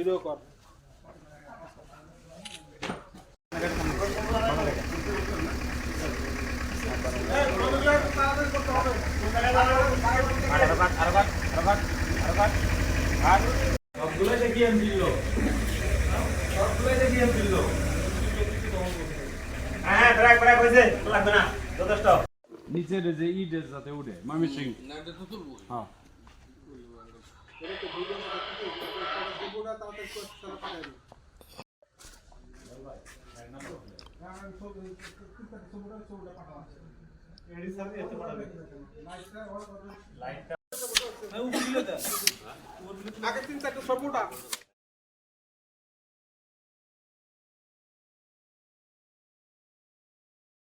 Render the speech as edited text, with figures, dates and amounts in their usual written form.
video কর নিচের যে ইটের সাথে উঠে মামি সিং হ্যাঁ আগে 3-4 সব মোটা